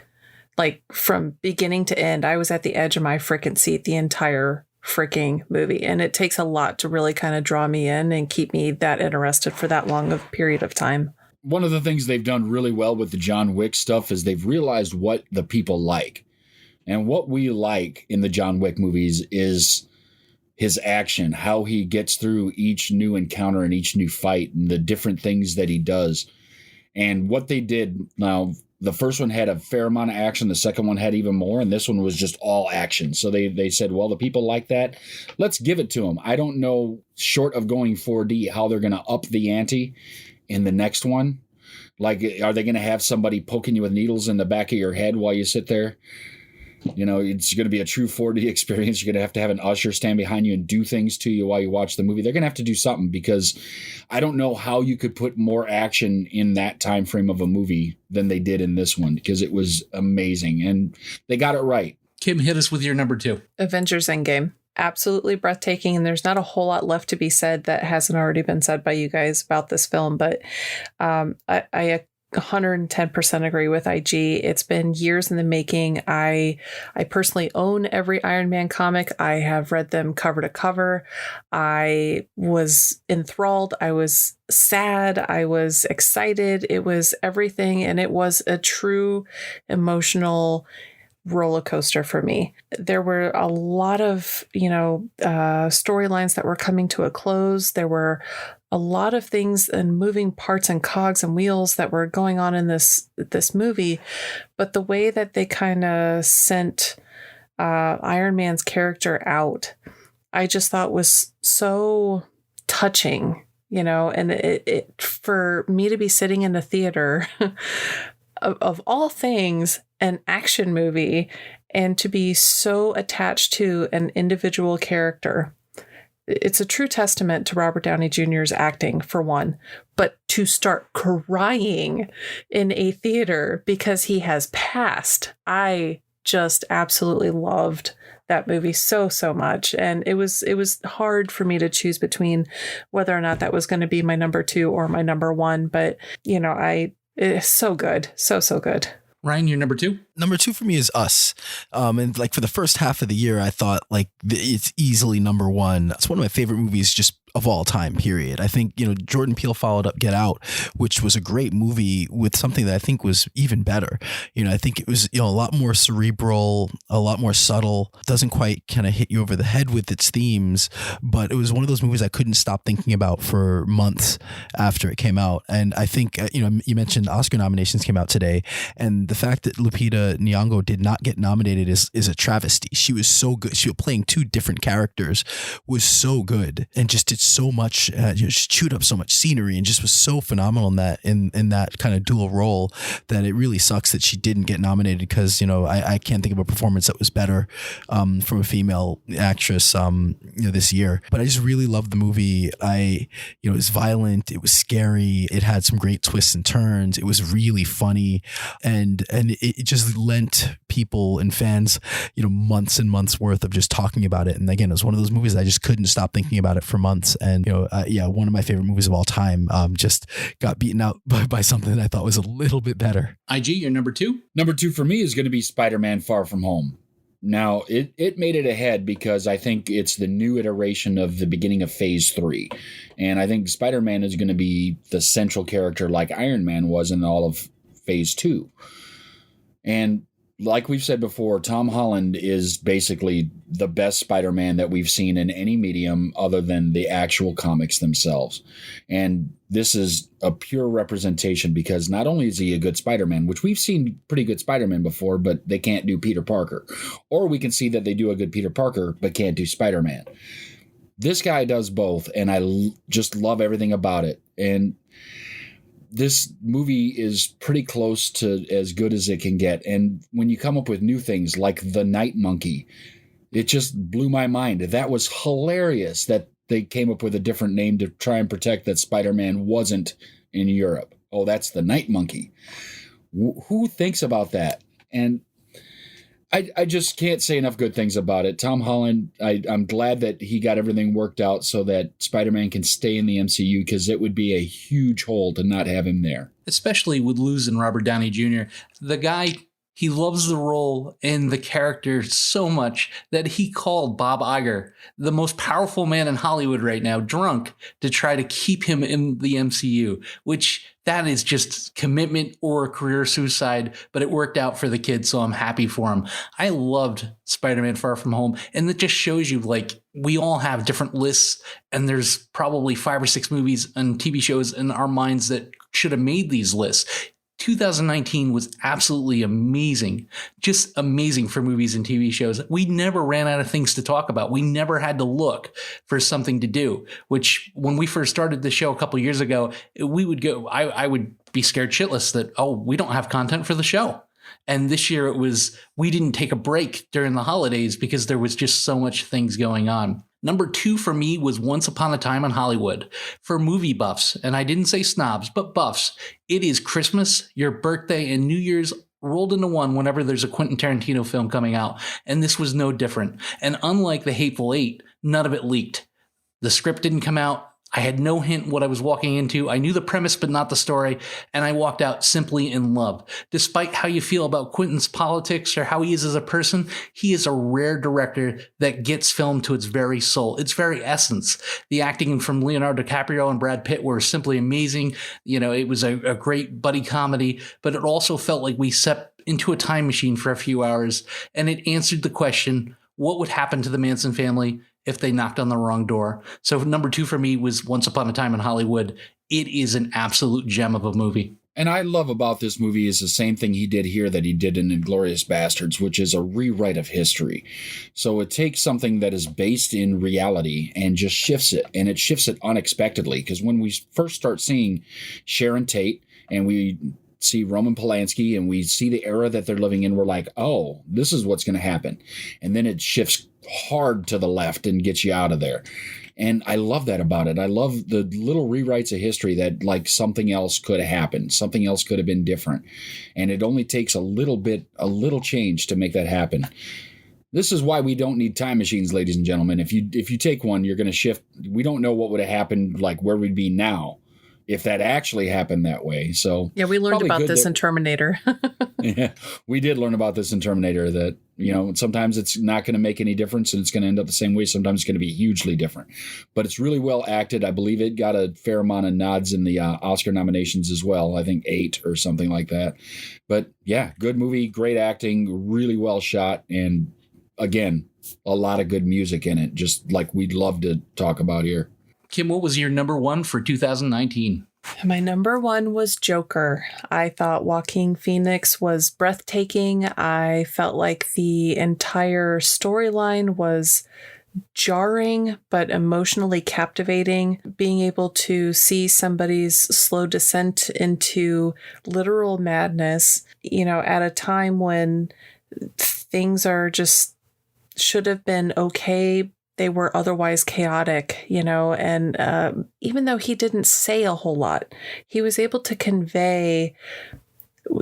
Like from beginning to end, I was at the edge of my freaking seat the entire freaking movie. And it takes a lot to really kind of draw me in and keep me that interested for that long of a period of time. One of the things they've done really well with the John Wick stuff is they've realized what the people like. And what we like in the John Wick movies is his action, how he gets through each new encounter and each new fight and the different things that he does. And what they did now, the first one had a fair amount of action. The second one had even more. And this one was just all action. So they said, well, the people like that. Let's give it to them. I don't know, short of going 4D, how they're going to up the ante in the next one. Like, are they going to have somebody poking you with needles in the back of your head while you sit there? You know, it's going to be a true 4D experience. You're going to have an usher stand behind you and do things to you while you watch the movie. They're going to have to do something, because I don't know how you could put more action in that time frame of a movie than they did in this one, because it was amazing and they got it right. Kim, hit us with your number 2. Avengers Endgame. Absolutely breathtaking. And there's not a whole lot left to be said that hasn't already been said by you guys about this film. But I 110% agree with IG. It's been years in the making. I personally own every Iron Man comic. I have read them cover to cover. I was enthralled. I was sad. I was excited. It was everything. And it was a true emotional roller coaster for me. There were a lot of, storylines that were coming to a close. There were a lot of things and moving parts and cogs and wheels that were going on in this movie. But the way that they kind of sent Iron Man's character out, I just thought was so touching, and it for me to be sitting in the theater of all things, an action movie, and to be so attached to an individual character. It's a true testament to Robert Downey Jr.'s acting, for one, but to start crying in a theater because he has passed. I just absolutely loved that movie so much. And it was hard for me to choose between whether or not that was going to be my number 2 or my number 1. But, it's so good. So good. Ryan, your number 2? Number 2 for me is Us. And like for the first half of the year, I thought like it's easily number 1. It's one of my favorite movies just of all time, period. I think, Jordan Peele followed up Get Out, which was a great movie, with something that I think was even better. I think it was, a lot more cerebral, a lot more subtle, doesn't quite kind of hit you over the head with its themes, but it was one of those movies I couldn't stop thinking about for months after it came out. And I think, you mentioned Oscar nominations came out today, and the fact that Lupita Nyong'o did not get nominated is a travesty. She was so good. She was playing 2 different characters, was so good, and just did so much, just chewed up so much scenery, and just was so phenomenal in that kind of dual role, that it really sucks that she didn't get nominated, because I can't think of a performance that was better from a female actress this year. But I just really loved the movie. It was violent, it was scary, it had some great twists and turns, it was really funny, and it just lent people and fans months and months worth of just talking about it. And again, it was one of those movies that I just couldn't stop thinking about it for months. And one of my favorite movies of all time just got beaten out by something that I thought was a little bit better. IG, your number 2? Number 2 for me is going to be Spider-Man Far From Home. Now, it made it ahead because I think it's the new iteration of the beginning of Phase 3. And I think Spider-Man is going to be the central character like Iron Man was in all of Phase 2. And like we've said before, Tom Holland is basically the best Spider-Man that we've seen in any medium other than the actual comics themselves. And this is a pure representation, because not only is he a good Spider-Man, which we've seen pretty good Spider-Man before, but they can't do Peter Parker. Or we can see that they do a good Peter Parker, but can't do Spider-Man. This guy does both, and I just love everything about it. And this movie is pretty close to as good as it can get. And when you come up with new things like the Night Monkey, it just blew my mind. That was hilarious that they came up with a different name to try and protect that Spider-Man wasn't in Europe. Oh, that's the Night Monkey. Who thinks about that? And I just can't say enough good things about it. Tom Holland, I'm glad that he got everything worked out so that Spider-Man can stay in the MCU, because it would be a huge hole to not have him there. Especially with losing Robert Downey Jr. The guy, he loves the role and the character so much that he called Bob Iger, the most powerful man in Hollywood right now, drunk to try to keep him in the MCU, which that is just commitment or a career suicide, but it worked out for the kid, so I'm happy for him. I loved Spider-Man Far From Home, and it just shows you, like, we all have different lists, and there's probably 5 or 6 movies and TV shows in our minds that should have made these lists. 2019 was absolutely amazing, just amazing for movies and TV shows. We never ran out of things to talk about. We never had to look for something to do, which when we first started the show a couple years ago, we would go, I would be scared shitless that, we don't have content for the show. And this year it was, we didn't take a break during the holidays because there was just so much things going on. Number 2 for me was Once Upon a Time in Hollywood. For movie buffs, and I didn't say snobs, but buffs, it is Christmas, your birthday, and New Year's rolled into one whenever there's a Quentin Tarantino film coming out. And this was no different. And unlike The Hateful Eight, none of it leaked. The script didn't come out. I had no hint what I was walking into. I knew the premise, but not the story. And I walked out simply in love. Despite how you feel about Quentin's politics or how he is as a person, he is a rare director that gets film to its very soul, its very essence. The acting from Leonardo DiCaprio and Brad Pitt were simply amazing. You know, it was a great buddy comedy, but it also felt like we stepped into a time machine for a few hours, and it answered the question, what would happen to the Manson family if they knocked on the wrong door? So number 2 for me was Once Upon a Time in Hollywood. It is an absolute gem of a movie. And I love about this movie is the same thing he did here that he did in Inglourious Bastards, which is a rewrite of history. So it takes something that is based in reality and just shifts it, and it shifts it unexpectedly. Because when we first start seeing Sharon Tate and we see Roman Polanski and we see the era that they're living in, we're like, oh, this is what's going to happen. And then it shifts hard to the left and gets you out of there. And I love that about it. I love the little rewrites of history that like something else could have happened. Something else could have been different. And it only takes a little change to make that happen. This is why we don't need time machines, ladies and gentlemen. If you take one, you're going to shift. We don't know what would have happened, like where we'd be now if that actually happened that way. So yeah, we learned about this in Terminator. Yeah, we did learn about this in Terminator that, you know, sometimes it's not going to make any difference and it's going to end up the same way. Sometimes it's going to be hugely different, but it's really well acted. I believe it got a fair amount of nods in the Oscar nominations as well. I think 8 or something like that. But yeah, good movie, great acting, really well shot. And again, a lot of good music in it, just like we'd love to talk about here. Kim, what was your number 1 for 2019? My number 1 was Joker. I thought Joaquin Phoenix was breathtaking. I felt like the entire storyline was jarring but emotionally captivating. Being able to see somebody's slow descent into literal madness, you know, at a time when things are just should have been okay, they were otherwise chaotic, you know, and even though he didn't say a whole lot, he was able to convey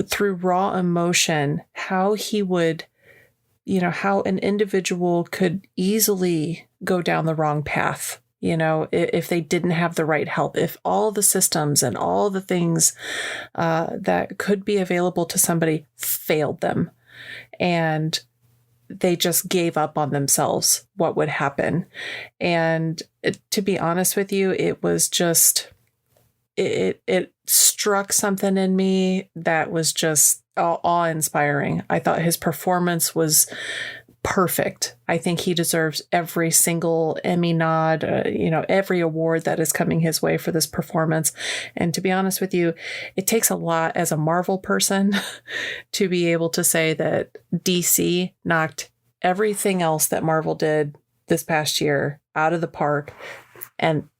through raw emotion how he would, you know, how an individual could easily go down the wrong path, you know, if they didn't have the right help, if all the systems and all the things that could be available to somebody failed them. And they just gave up on themselves, what would happen. And to be honest with you, it was just, it struck something in me that was just awe-inspiring. I thought his performance was perfect. I think he deserves every single Emmy nod, you know, every award that is coming his way for this performance. And to be honest with you, it takes a lot as a Marvel person to be able to say that DC knocked everything else that Marvel did this past year out of the park. And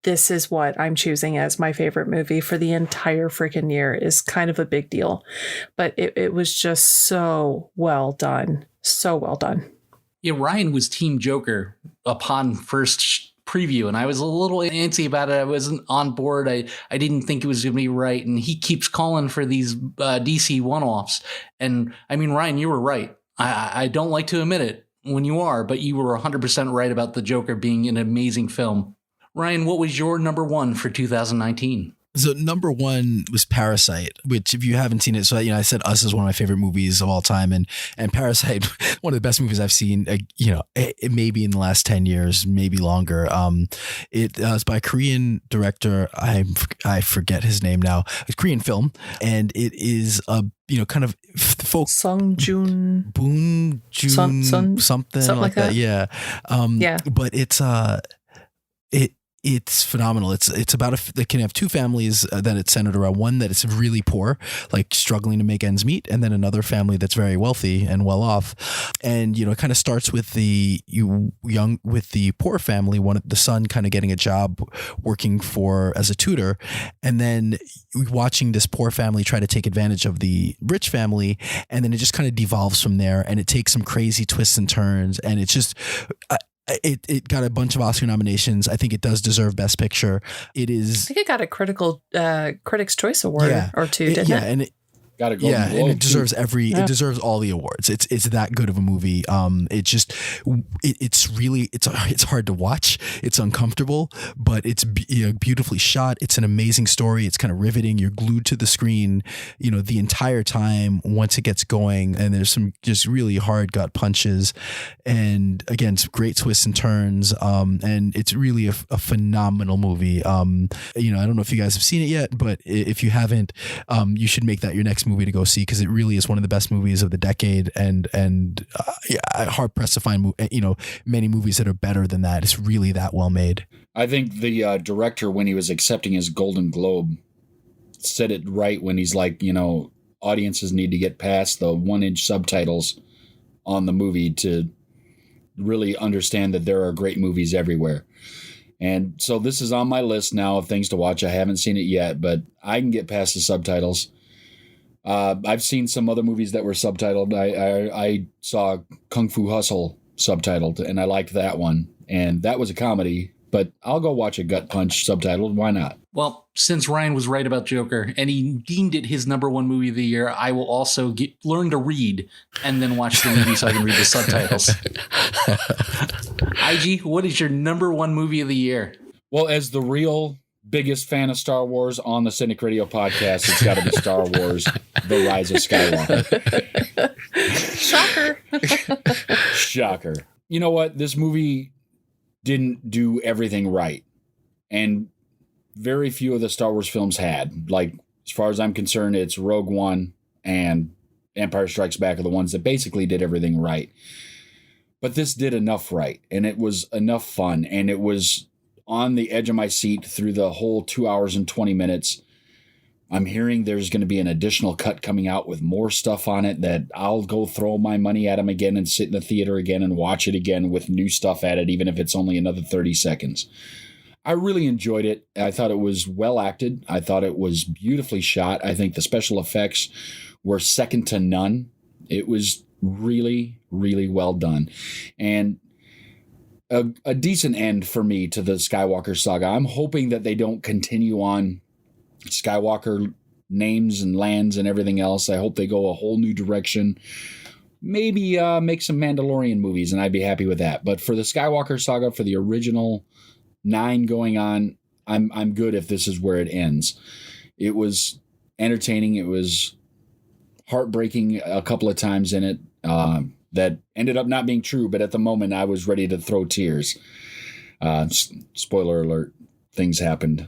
this is what I'm choosing as my favorite movie for the entire freaking year is kind of a big deal. But it was just so well done. So well done. Yeah, Ryan was Team Joker upon first preview, and I was a little antsy about it. I wasn't on board. I didn't think it was going to be right, and he keeps calling for these DC one-offs. And I mean, Ryan, you were right. I don't like to admit it when you are, but you were 100% right about the Joker being an amazing film. Ryan, what was your number 1 for 2019? So number 1 was Parasite, which if you haven't seen it, so you know I said Us is one of my favorite movies of all time, and Parasite, one of the best movies I've seen. You know, it maybe in the last 10 years, maybe longer. It is by a Korean director. I forget his name now. It's a Korean film, and it is a kind of folk Sung Joon Boon Jun something like that. Yeah, yeah. But it's It's phenomenal. It's about they can have two families that it's centered around. One that is really poor, like struggling to make ends meet, and then another family that's very wealthy and well off. And it kind of starts with the poor family. The son kind of getting a job working as a tutor, and then watching this poor family try to take advantage of the rich family, and then it just kind of devolves from there, and it takes some crazy twists and turns, and it's just. It got a bunch of Oscar nominations. I think it does deserve Best Picture. I think it got a Critics' Choice Award or two, didn't it? Yeah, and got to go. Yeah, and it deserves it deserves all the awards. It's that good of a movie. It's hard to watch. It's uncomfortable, but it's beautifully shot. It's an amazing story. It's kind of riveting. You're glued to the screen, the entire time once it gets going. And there's some just really hard gut punches, and again, some great twists and turns. And it's really a phenomenal movie. I don't know if you guys have seen it yet, but if you haven't, you should make that your next movie to go see, because it really is one of the best movies of the decade, and hard pressed to find many movies that are better than that. It's really that well made. I think the director, when he was accepting his Golden Globe, said it right when he's like, audiences need to get past the 1-inch subtitles on the movie to really understand that there are great movies everywhere. And so this is on my list now of things to watch. I haven't seen it yet, but I can get past the subtitles. I've seen some other movies that were subtitled. I saw Kung Fu Hustle subtitled, and I liked that one. And that was a comedy, but I'll go watch a gut punch subtitled. Why not? Well, since Ryan was right about Joker and he deemed it his number one movie of the year, I will also learn to read and then watch the movie so I can read the subtitles. IG, what is your number one movie of the year? Well, as the real biggest fan of Star Wars on the Cinik Radio podcast, it's got to be Star Wars, The Rise of Skywalker. Shocker. You know what? This movie didn't do everything right. And very few of the Star Wars films had. Like, as far as I'm concerned, it's Rogue One and Empire Strikes Back are the ones that basically did everything right. But this did enough right, and it was enough fun, and it was on the edge of my seat through the whole 2 hours and 20 minutes. I'm hearing there's going to be an additional cut coming out with more stuff on it that I'll go throw my money at them again and sit in the theater again and watch it again with new stuff at it, even if it's only another 30 seconds. I really enjoyed it. I thought it was well acted. I thought it was beautifully shot. I think the special effects were second to none. It was really, really well done. And a decent end for me to the Skywalker saga. I'm hoping that they don't continue on Skywalker names and lands and everything else. I hope they go a whole new direction. Maybe make some Mandalorian movies, and I'd be happy with that. But for the Skywalker saga, for the original 9 going on, I'm good if this is where it ends. It was entertaining. It was heartbreaking a couple of times in it. That ended up not being true, but at the moment I was ready to throw tears. Spoiler alert, things happened.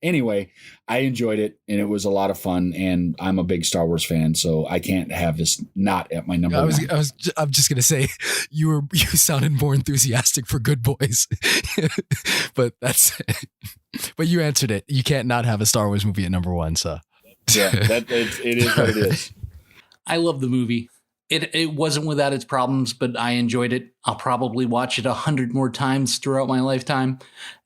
Anyway, I enjoyed it, and it was a lot of fun, and I'm a big Star Wars fan, so I can't have this not at my number one. I'm just gonna say you sounded more enthusiastic for Good Boys, but you answered it. You can't not have a Star Wars movie at number one. So yeah, it is what it is. I love the movie. It wasn't without its problems, but I enjoyed it. I'll probably watch it 100 more times throughout my lifetime.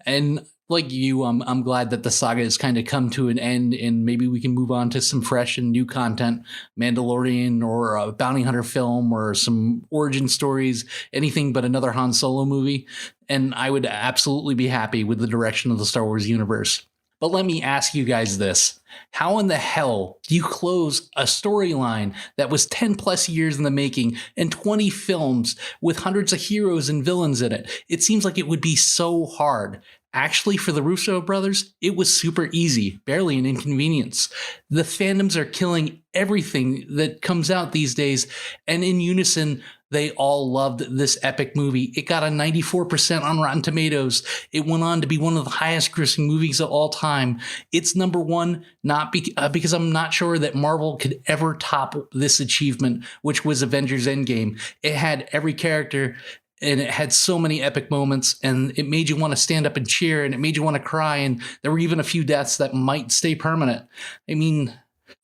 And like you, I'm glad that the saga has kind of come to an end, and maybe we can move on to some fresh and new content, Mandalorian or a bounty hunter film or some origin stories, anything but another Han Solo movie. And I would absolutely be happy with the direction of the Star Wars universe. But let me ask you guys this. How in the hell do you close a storyline that was 10 plus years in the making and 20 films with hundreds of heroes and villains in it? It seems like it would be so hard. Actually, for the Russo brothers, it was super easy, barely an inconvenience. The fandoms are killing everything that comes out these days, and in unison, they all loved this epic movie. It got a 94% on Rotten Tomatoes. It went on to be one of the highest grossing movies of all time. It's number one, not because I'm not sure that Marvel could ever top this achievement, which was Avengers Endgame. It had every character and it had so many epic moments, and it made you want to stand up and cheer, and it made you want to cry, and there were even a few deaths that might stay permanent. I mean,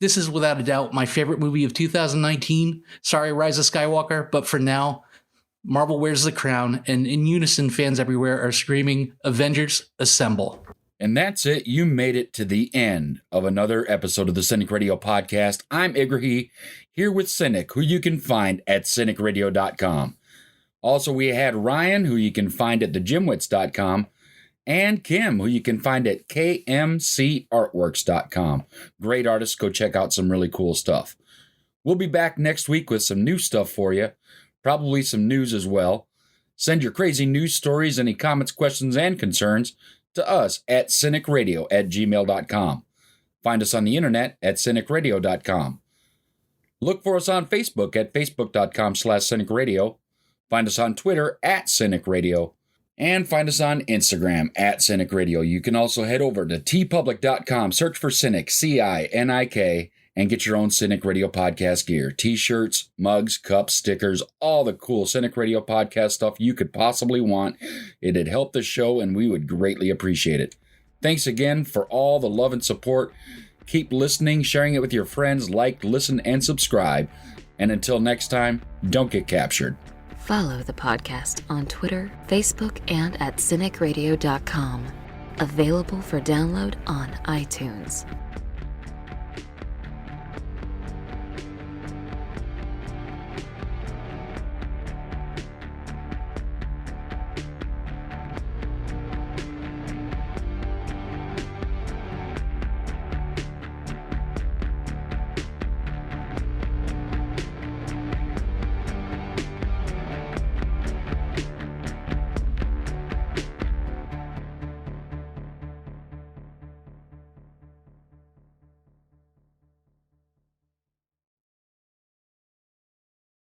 this is without a doubt my favorite movie of 2019. Sorry, Rise of Skywalker, but for now, Marvel wears the crown, and in unison, fans everywhere are screaming, Avengers, assemble. And that's it. You made it to the end of another episode of the Cinik Radio podcast. I'm Igrihe, here with Cinik, who you can find at CINIKRADIO.com. Also, we had Ryan, who you can find at thejimwits.com, and Kim, who you can find at KMCArtworks.com. Great artists. Go check out some really cool stuff. We'll be back next week with some new stuff for you. Probably some news as well. Send your crazy news stories, any comments, questions, and concerns to us at CINIKRADIO@gmail.com. Find us on the internet at CINIKRADIO.com. Look for us on Facebook at Facebook.com/CINIKRADIO. Find us on Twitter at CINIKRADIO. And find us on Instagram at CINIKRADIO. You can also head over to tpublic.com, search for Cinik, CINIK, and get your own Cinik Radio podcast gear. T-shirts, mugs, cups, stickers, all the cool Cinik Radio podcast stuff you could possibly want. It'd help the show, and we would greatly appreciate it. Thanks again for all the love and support. Keep listening, sharing it with your friends, like, listen, and subscribe. And until next time, don't get captured. Follow the podcast on Twitter, Facebook, and at CINIKRADIO.com. Available for download on iTunes.